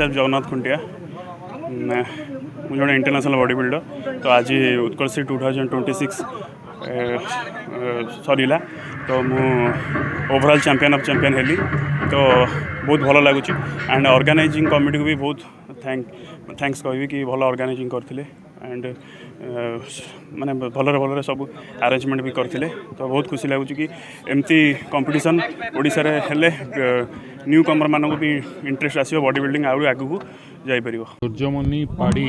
myself Jagannath Khuntia. मुझे international body builder तो आज उत्कर्ष 2026 सरीला तो मु ओवरऑल चैंपियन ऑफ चैंपियन हेली तो बहुत भल लगुच एंड ऑर्गेनाइजिंग कमिटी को भी बहुत थैंक्स कहि कि भल ऑर्गेनाइजिंग करथिले एंड माने भलरे भलरे सब अरेंजमेंट भी करथिले तो बहुत खुशी लगुच कि एमती कंपटीशन ओडिसा रे हेले न्यू कमर मानक भी इंटरेस्ट आसियो बॉडी बिल्डिंग आउ आगु जाई परिबो। सूर्यमणि पाड़ी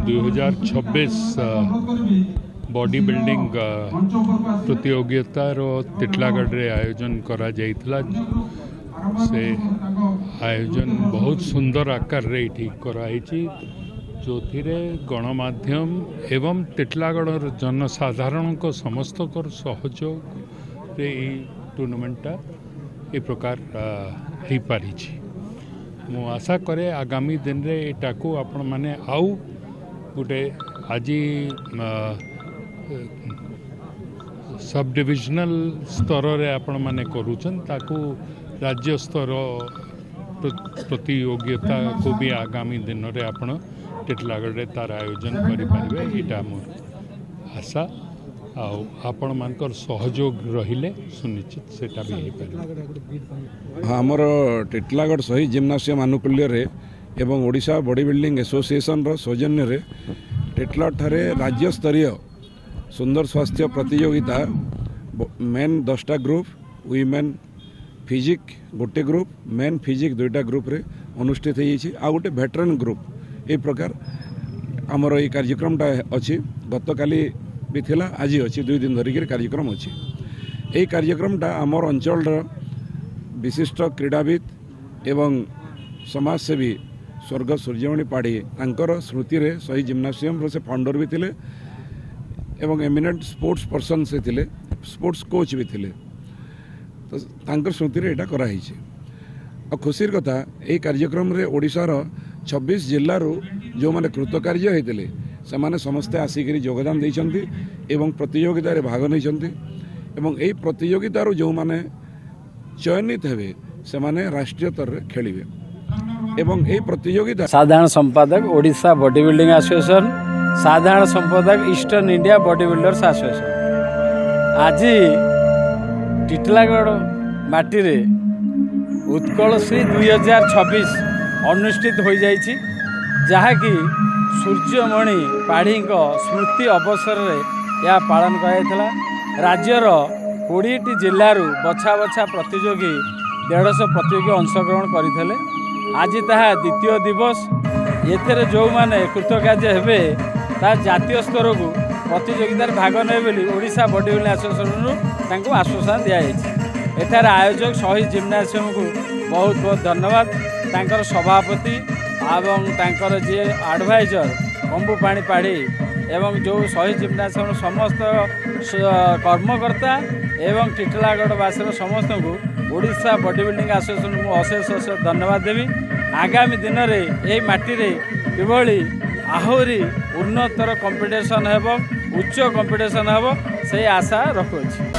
2026 बॉडी बिल्डिंग प्रतियोगितार तिटलागढ़ रे आयोजन करा जाइतला से आयोजन बहुत सुंदर आकार रे ठीक कराई जो गणमाध्यम एवं तिटलागढ़ जनसाधारण को समस्त कर सहयोग रे टूर्नामेंटा ए प्रकार हो पारी मु आशा करे आगामी दिन रे एटाको आपण माने आउ गोटे आज सब डिविजनल स्तर रे आपण माने करूछन ताकू राज्य स्तर प्रतियोगिता को भी आगामी दिन रे आपण टिटलागढ़ रे तार आयोजन करि पारिबे एटा मोर आशा आपण मानकर सहयोग रहिले सुनिश्चित सेटा भी हो। हाँ आमर टिटलागढ़ शहीद जिम्नासियम आनुकूल्य रे एवं ओडिशा बॉडी बिल्डिंग एसोसिएशन रो सौजन्य रे टिटलागढ़ ठारे राज्य स्तरीय सुंदर स्वास्थ्य प्रतियोगिता मेन 10टा ग्रुप वीमेन फिजिक गोटे ग्रुप मेन फिजिक 2टा ग्रुप रे अनुष्ठित होइछि आ गोटे वेटरन ग्रुप ए प्रकार आमर ये कार्यक्रमटा अछि गतकाली भी थिला आज अच्छी 2 दिन धरिक कार्यक्रम अच्छी यही कार्यक्रमटा आमर अंचल विशिष्ट क्रीड़ाविद एवं समाजसेवी स्वर्ग सूर्यमणि पाड़ी तांकर स्मृति रे शहीद जिम्नासियम से फाउंडर भी थिले एवं एमिनेंट स्पोर्ट्स पर्सन से थिले स्पोर्ट्स कोच भी थिले तो तांकर स्मृति रे एटा करा हिचे और खुशीर कथा यही कार्यक्रम रे ओडिशार 26 जिल्लारू जो माने कृतकार्य होइतिले से समस्ते आसिक योगदान देइछन्ति एवं प्रतियोगिता रे भाग नहीं एवं यही प्रतियोगिता जो माने चयनित हेबे से माने राष्ट्रीय स्तर रे खेलिबे एवं यही प्रतियोगिता साधारण संपादक ओडिशा बॉडी बिल्डिंग एसोसिएशन साधारण संपादक eastern India body builders association आज टिटलागढ़ माटी रे उत्कल श्री 2026 अनुष्ठित हो जाइछि जहाँकि सूर्यमणि पाढ़ी स्मृति अवसर में यह पालन कराइला राज्यर 20टी जिलूर बछा बछा प्रतियोगी 150 प्रतियोगी अंशग्रहण करते आज ताहा द्वितीय दिवस एथे जो मैंने कृतकार्य हेबे ता जातीय स्तर को प्रतियोगितार भाग ने बोली ओडिशा बॉडी बिल्डिंग एसोसिएशन आश्वासन दिखाई एठार आयोजक शहीद जिम्नासियम को बहुत बहुत धन्यवाद तांकर सभापति एवं तांकर जी एडवाइजर कंबू पाणी पाढ़ी एवं जो शहीद जिम्नासियम समस्त कर्मकर्ता एवं टिटलागढ़वासी समस्त को ओडिशा बॉडी बिल्डिंग एसोसिएशन को अशेष अशेष धन्यवाद देवी आगामी दिन में यही माटी रे किभली आहरी उन्नतर कंपीटिशन हेब उच्च कंपीटिशन हेब से आशा रखुछि।